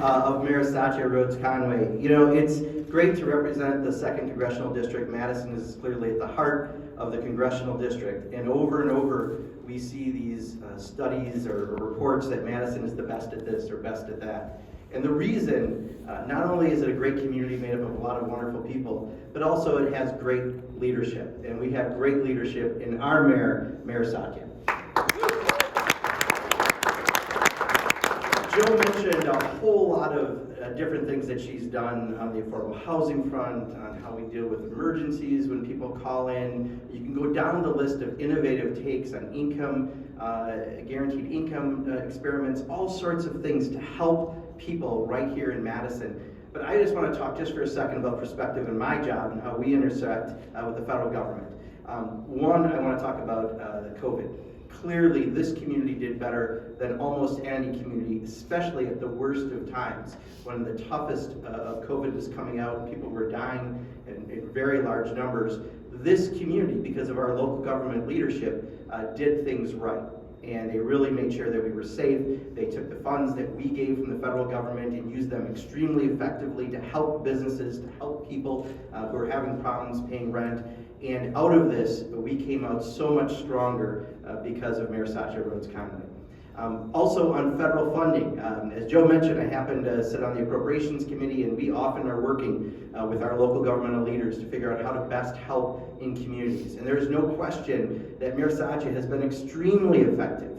Of Mayor Satya Rhodes-Conway. You know, it's great to represent the 2nd Congressional District. Madison is clearly at the heart of the Congressional District, and over we see these studies or reports that Madison is the best at this or best at that. And the reason, not only is it a great community made up of a lot of wonderful people, but also it has great leadership. And we have great leadership in our mayor, Mayor Satya. Joe mentioned a whole lot of different things that she's done on the affordable housing front, on how we deal with emergencies when people call in. You can go down the list of innovative takes on income, guaranteed income experiments, all sorts of things to help people right here in Madison. But I just want to talk just for a second about perspective in my job and how we intersect with the federal government. One, I want to talk about COVID. Clearly, this community did better than almost any community, especially at the worst of times, when the toughest of COVID was coming out and people were dying in very large numbers. This community, because of our local government leadership, did things right. And they really made sure that we were safe. They took the funds that we gave from the federal government and used them extremely effectively to help businesses, to help people who are having problems paying rent. And out of this, we came out so much stronger because of Mayor Satya Rhodes-Conway. Also on federal funding, as Joe mentioned, I happen to sit on the Appropriations Committee, and we often are working with our local governmental leaders to figure out how to best help in communities. And there is no question that Mayor Satya has been extremely effective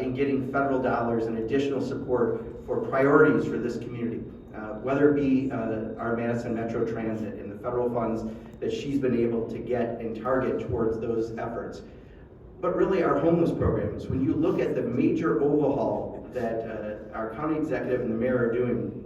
in getting federal dollars and additional support for priorities for this community, whether it be our Madison Metro Transit and the federal funds that she's been able to get and target towards those efforts. But really our homeless programs, when you look at the major overhaul that our county executive and the mayor are doing,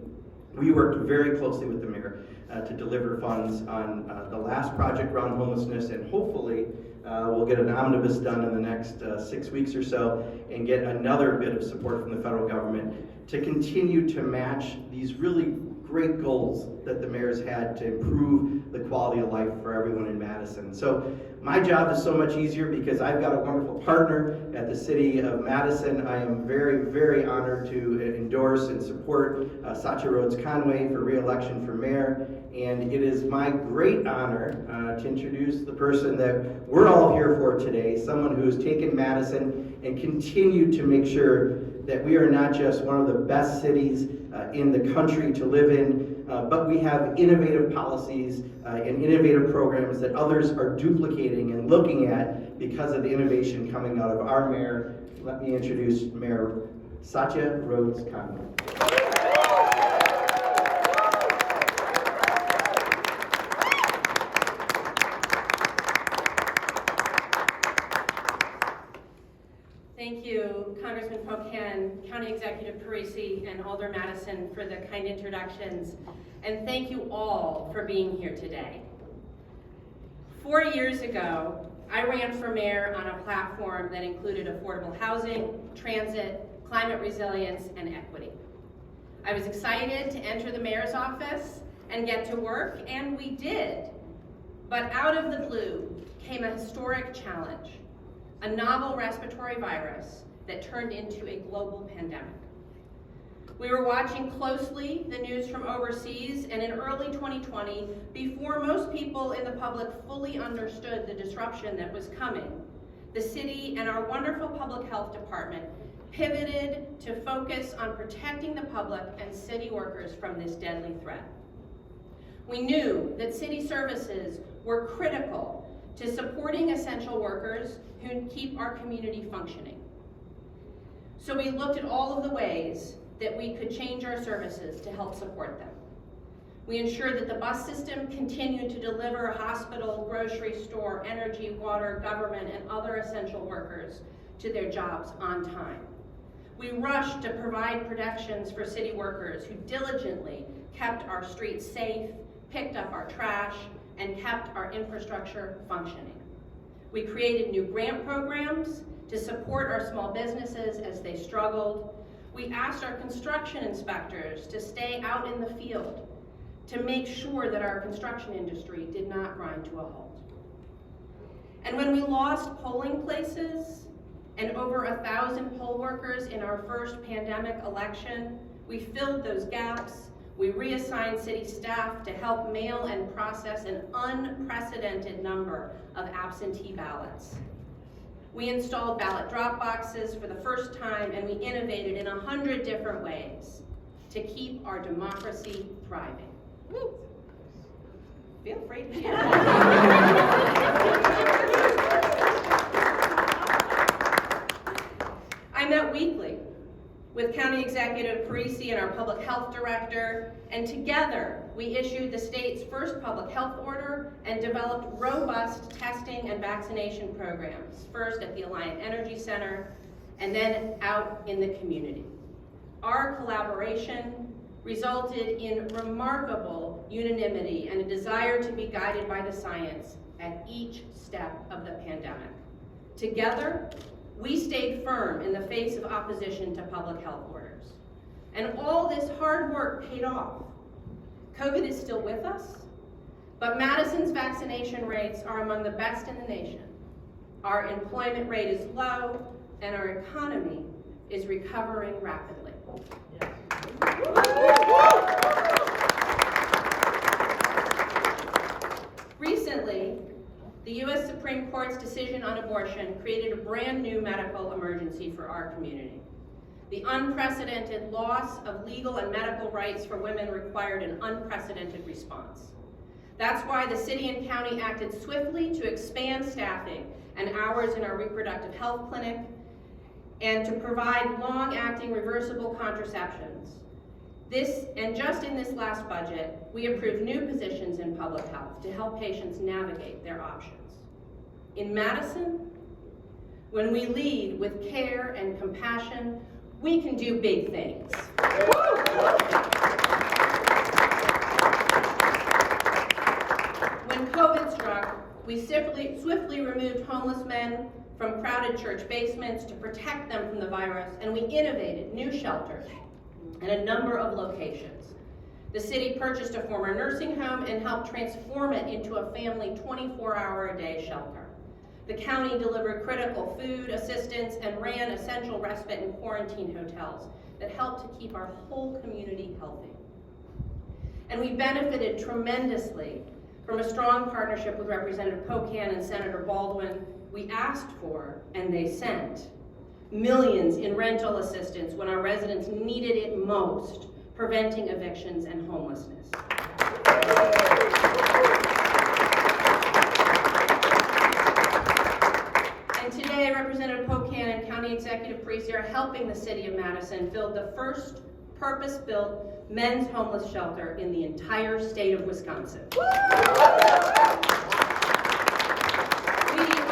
we worked very closely with the mayor to deliver funds on the last project around homelessness, and hopefully we'll get an omnibus done in the next 6 weeks or so and get another bit of support from the federal government to continue to match these really great goals that the mayor's had to improve the quality of life for everyone in Madison. So my job is so much easier because I've got a wonderful partner at the city of Madison. I am very, very honored to endorse and support Satya Rhodes-Conway for re-election for mayor. And it is my great honor to introduce the person that we're all here for today, someone who has taken Madison and continued to make sure that we are not just one of the best cities in the country to live in, but we have innovative policies and innovative programs that others are duplicating and looking at because of the innovation coming out of our mayor. Let me introduce Mayor Satya Rhodes-Conway. Thank you, Congressman Pocan, County Executive Parisi, and Alder Madison for the kind introductions. And thank you all for being here today. 4 years ago, I ran for mayor on a platform that included affordable housing, transit, climate resilience, and equity. I was excited to enter the mayor's office and get to work, and we did. But out of the blue came a historic challenge. A novel respiratory virus that turned into a global pandemic. We were watching closely the news from overseas, and in early 2020, before most people in the public fully understood the disruption that was coming, the city and our wonderful public health department pivoted to focus on protecting the public and city workers from this deadly threat. We knew that city services were critical to supporting essential workers who keep our community functioning. So we looked at all of the ways that we could change our services to help support them. We ensured that the bus system continued to deliver hospital, grocery store, energy, water, government, and other essential workers to their jobs on time. We rushed to provide protections for city workers who diligently kept our streets safe, picked up our trash, and kept our infrastructure functioning. We created new grant programs to support our small businesses as they struggled. We asked our construction inspectors to stay out in the field to make sure that our construction industry did not grind to a halt. And when we lost polling places and over 1,000 poll workers in our first pandemic election, We filled those gaps. We reassigned city staff to help mail and process an unprecedented number of absentee ballots. We installed ballot drop boxes for the first time, and we innovated in 100 different ways to keep our democracy thriving. Woo. Feel free to share. I met weekly with County Executive Parisi and our Public Health Director, and together we issued the state's first public health order and developed robust testing and vaccination programs, first at the Alliant Energy Center and then out in the community. Our collaboration resulted in remarkable unanimity and a desire to be guided by the science at each step of the pandemic. Together, we stayed firm in the face of opposition to public health orders. And all this hard work paid off. COVID is still with us, but Madison's vaccination rates are among the best in the nation. Our employment rate is low, and our economy is recovering rapidly. Recently, the U.S. Supreme Court's decision on abortion created a brand new medical emergency for our community. The unprecedented loss of legal and medical rights for women required an unprecedented response. That's why the city and county acted swiftly to expand staffing and hours in our reproductive health clinic and to provide long-acting reversible contraceptions. Just in this last budget, we approved new positions in public health to help patients navigate their options. In Madison, when we lead with care and compassion, we can do big things. When COVID struck, we swiftly removed homeless men from crowded church basements to protect them from the virus, and we innovated new shelters in a number of locations. The city purchased a former nursing home and helped transform it into a family 24-hour-a-day shelter. The county delivered critical food assistance and ran essential respite and quarantine hotels that helped to keep our whole community healthy. And we benefited tremendously from a strong partnership with Representative Pocan and Senator Baldwin. We asked for, and they sent, millions in rental assistance when our residents needed it most, preventing evictions and homelessness. And today, Representative Pocan and County Executive Parisi are helping the city of Madison build the first purpose-built men's homeless shelter in the entire state of Wisconsin. We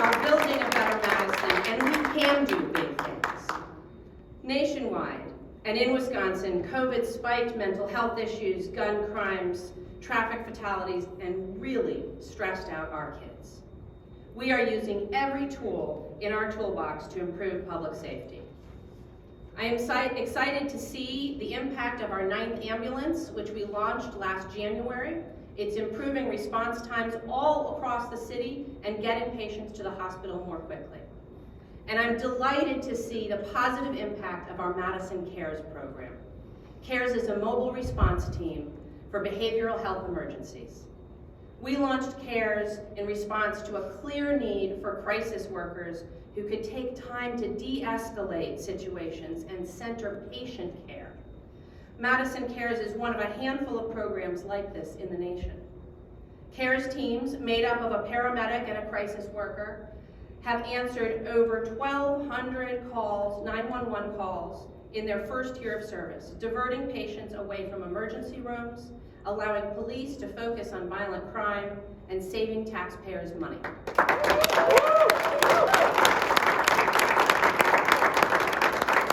are building a better Madison, and we can do big things. Nationwide and in Wisconsin, COVID spiked mental health issues, gun crimes, traffic fatalities, and really stressed out our kids. We are using every tool in our toolbox to improve public safety. I am excited to see the impact of our 9th ambulance, which we launched last January. It's improving response times all across the city and getting patients to the hospital more quickly. And I'm delighted to see the positive impact of our Madison CARES program. CARES is a mobile response team for behavioral health emergencies. We launched CARES in response to a clear need for crisis workers who could take time to de-escalate situations and center patient care. Madison CARES is one of a handful of programs like this in the nation. CARES teams, made up of a paramedic and a crisis worker, have answered over 1,200 calls, 911 calls, in their first year of service, diverting patients away from emergency rooms, allowing police to focus on violent crime, and saving taxpayers money.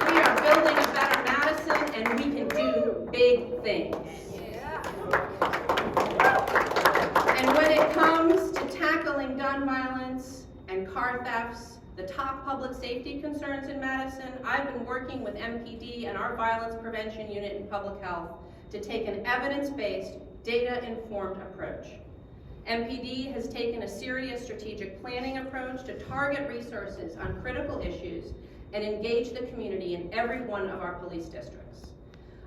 We are building a better Madison, and we can do big things. And when it comes to tackling gun violence and car thefts, the top public safety concerns in Madison, I've been working with MPD and our violence prevention unit in public health to take an evidence-based, data-informed approach. MPD has taken a serious strategic planning approach to target resources on critical issues and engage the community in every one of our police districts.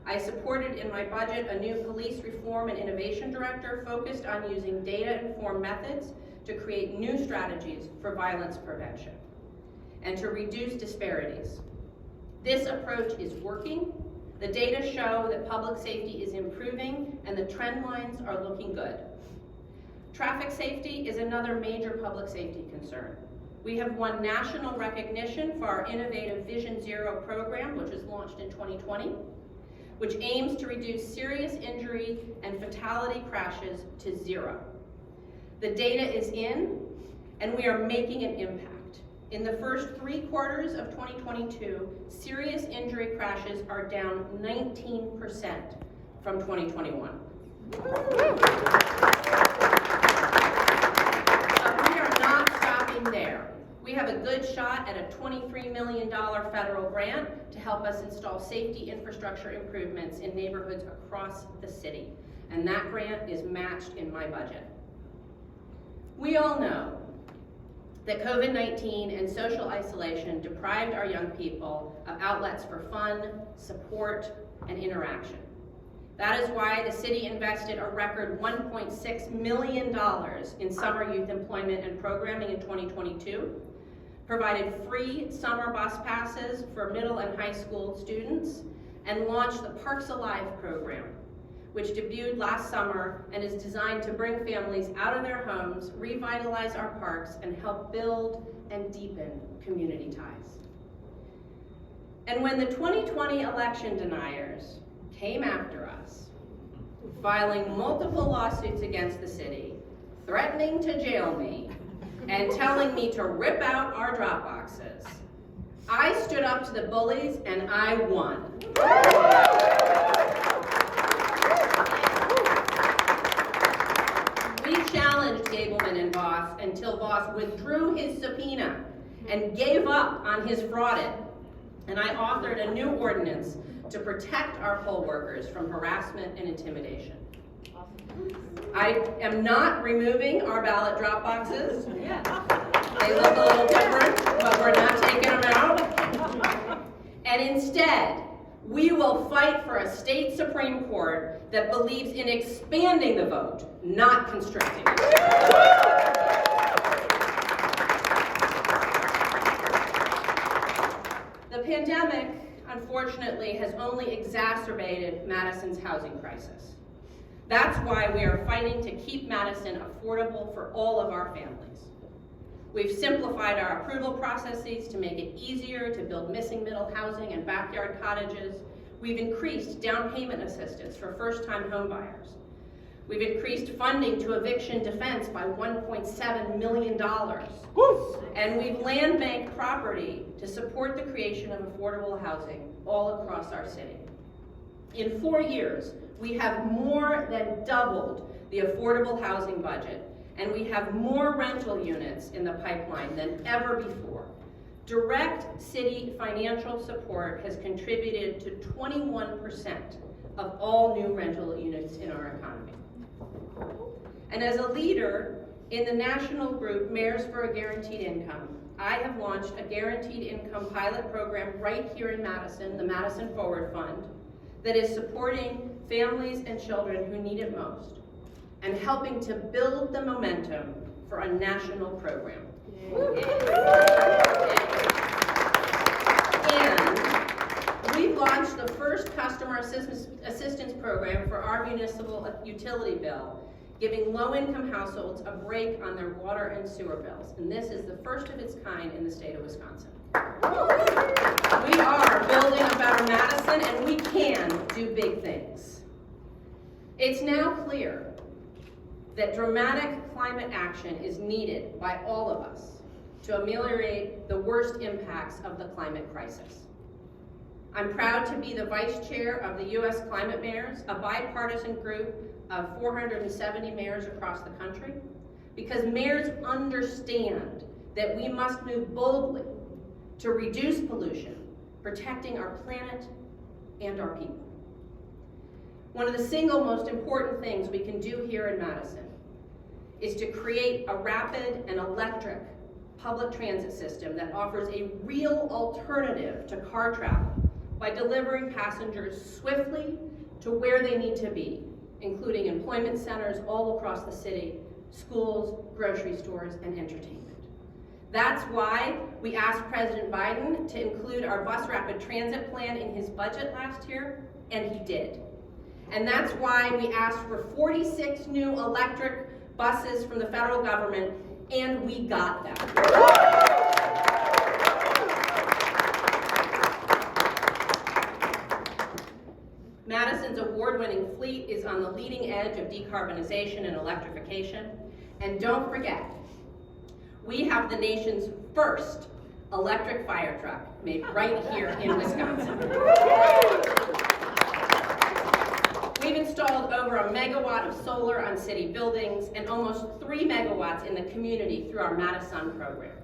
I supported in my budget a new police reform and innovation director focused on using data-informed methods to create new strategies for violence prevention and to reduce disparities. This approach is working. The data show that public safety is improving and the trend lines are looking good. Traffic safety is another major public safety concern. We have won national recognition for our innovative Vision Zero program, which was launched in 2020, which aims to reduce serious injury and fatality crashes to zero. The data is in, and we are making an impact. In the first 3 quarters of 2022, serious injury crashes are down 19% from 2021. But we are not stopping there. We have a good shot at a $23 million federal grant to help us install safety infrastructure improvements in neighborhoods across the city. And that grant is matched in my budget. We all know that COVID-19 and social isolation deprived our young people of outlets for fun, support, and interaction. That is why the city invested a record $1.6 million in summer youth employment and programming in 2022, provided free summer bus passes for middle and high school students, and launched the Parks Alive program, which debuted last summer and is designed to bring families out of their homes, revitalize our parks, and help build and deepen community ties. And when the 2020 election deniers came after us, filing multiple lawsuits against the city, threatening to jail me, and telling me to rip out our drop boxes, I stood up to the bullies and I won. We challenged Gableman and Voss until Voss withdrew his subpoena and gave up on his fraud. And I authored a new ordinance to protect our poll workers from harassment and intimidation. I am not removing our ballot drop boxes. They look a little different, but we're not taking them out. And instead, we will fight for a state Supreme Court that believes in expanding the vote, not constricting it. The pandemic, unfortunately, has only exacerbated Madison's housing crisis. That's why we are fighting to keep Madison affordable for all of our families. We've simplified our approval processes to make it easier to build missing middle housing and backyard cottages. We've increased down payment assistance for first-time home buyers. We've increased funding to eviction defense by $1.7 million. And we've land banked property to support the creation of affordable housing all across our city. In 4 years, we have more than doubled the affordable housing budget, and we have more rental units in the pipeline than ever before. Direct city financial support has contributed to 21% of all new rental units in our economy. And as a leader in the national group Mayors for a Guaranteed Income, I have launched a guaranteed income pilot program right here in Madison, the Madison Forward Fund, that is supporting families and children who need it most and helping to build the momentum for a national program. And we've launched the first customer assistance program for our municipal utility bill, giving low-income households a break on their water and sewer bills. And this is the first of its kind in the state of Wisconsin. We are building a better Madison, and we can do big things. It's now clear that dramatic climate action is needed by all of us to ameliorate the worst impacts of the climate crisis. I'm proud to be the vice chair of the U.S. Climate Mayors, a bipartisan group of 470 mayors across the country, because mayors understand that we must move boldly to reduce pollution, protecting our planet and our people. One of the single most important things we can do here in Madison is to create a rapid and electric public transit system that offers a real alternative to car travel by delivering passengers swiftly to where they need to be, including employment centers all across the city, schools, grocery stores, and entertainment. That's why we asked President Biden to include our bus rapid transit plan in his budget last year, and he did. And that's why we asked for 46 new electric buses from the federal government, and we got them. Madison's award-winning fleet is on the leading edge of decarbonization and electrification. And don't forget, we have the nation's first electric fire truck made right here in Wisconsin. We've installed over 1 megawatt of solar on city buildings and almost 3 megawatts in the community through our Madison program.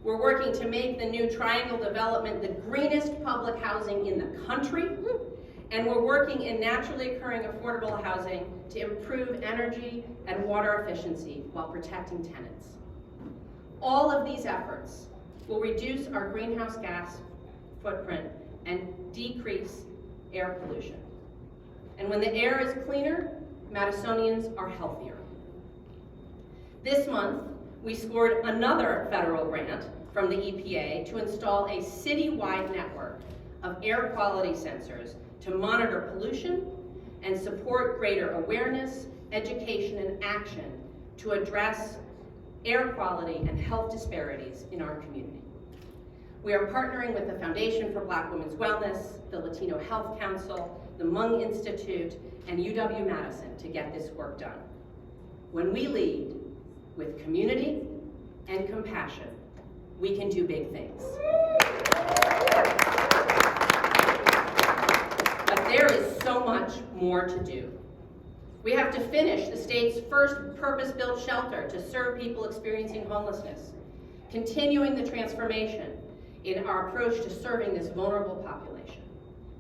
We're working to make the new Triangle development the greenest public housing in the country, and we're working in naturally occurring affordable housing to improve energy and water efficiency while protecting tenants. All of these efforts will reduce our greenhouse gas footprint and decrease air pollution. And when the air is cleaner, Madisonians are healthier. This month, we scored another federal grant from the EPA to install a citywide network of air quality sensors to monitor pollution and support greater awareness, education, and action to address air quality and health disparities in our community. We are partnering with the Foundation for Black Women's Wellness, the Latino Health Council, the Mung Institute, and UW-Madison to get this work done. When we lead with community and compassion, we can do big things. But there is so much more to do. We have to finish the state's first purpose-built shelter to serve people experiencing homelessness, continuing the transformation in our approach to serving this vulnerable population.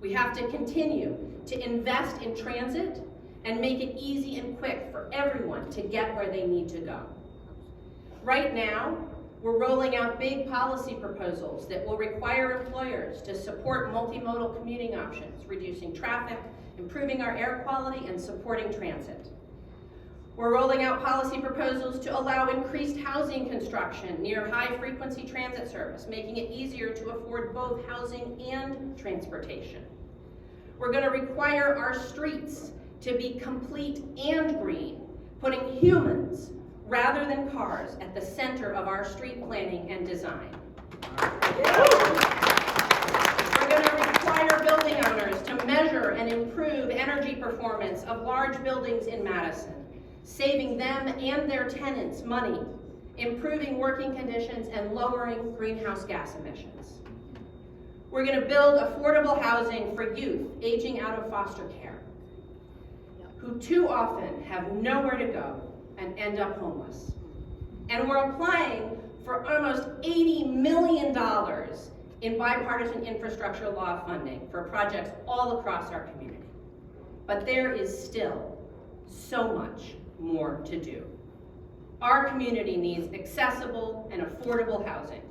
We have to continue to invest in transit and make it easy and quick for everyone to get where they need to go. Right now, we're rolling out big policy proposals that will require employers to support multimodal commuting options, reducing traffic, improving our air quality, and supporting transit. We're rolling out policy proposals to allow increased housing construction near high-frequency transit service, making it easier to afford both housing and transportation. We're going to require our streets to be complete and green, putting humans rather than cars at the center of our street planning and design. We're going to require building owners to measure and improve energy performance of large buildings in Madison, saving them and their tenants money, improving working conditions, and lowering greenhouse gas emissions. We're going to build affordable housing for youth aging out of foster care, who too often have nowhere to go and end up homeless. And we're applying for almost $80 million in bipartisan infrastructure law funding for projects all across our community. But there is still so much more to do. Our community needs accessible and affordable housing,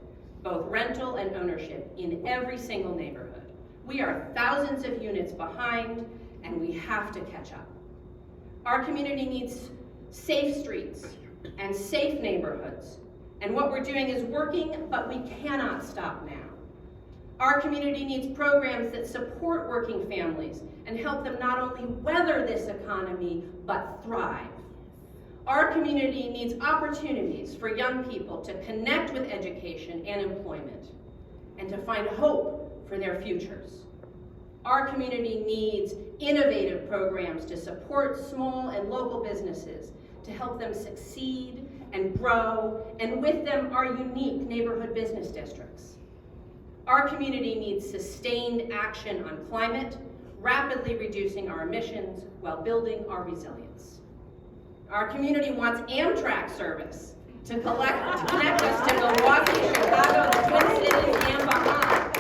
both rental and ownership, in every single neighborhood. We are thousands of units behind, and we have to catch up. Our community needs safe streets and safe neighborhoods, and what we're doing is working, but we cannot stop now. Our community needs programs that support working families and help them not only weather this economy, but thrive. Our community needs opportunities for young people to connect with education and employment, and to find hope for their futures. Our community needs innovative programs to support small and local businesses, to help them succeed and grow, and with them our unique neighborhood business districts. Our community needs sustained action on climate, rapidly reducing our emissions while building our resilience. Our community wants Amtrak service to connect us to Milwaukee, Chicago, the Twin Cities, and Bahamas.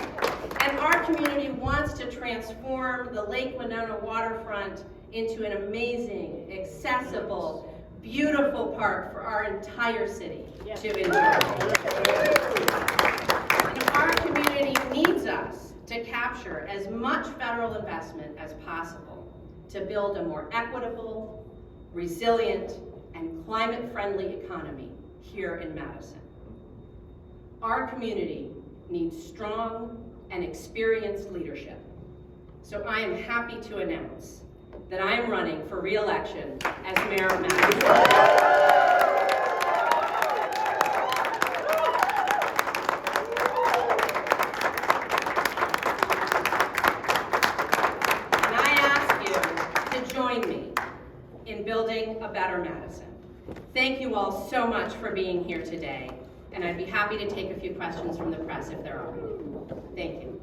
And our community wants to transform the Lake Winona waterfront into an amazing, accessible, beautiful park for our entire city to enjoy. And our community needs us to capture as much federal investment as possible to build a more equitable, resilient, and climate-friendly economy here in Madison. Our community needs strong and experienced leadership. So I am happy to announce that I am running for re-election as Mayor of Madison. In building a better Madison. Thank you all so much for being here today, and I'd be happy to take a few questions from the press if there are. Thank you.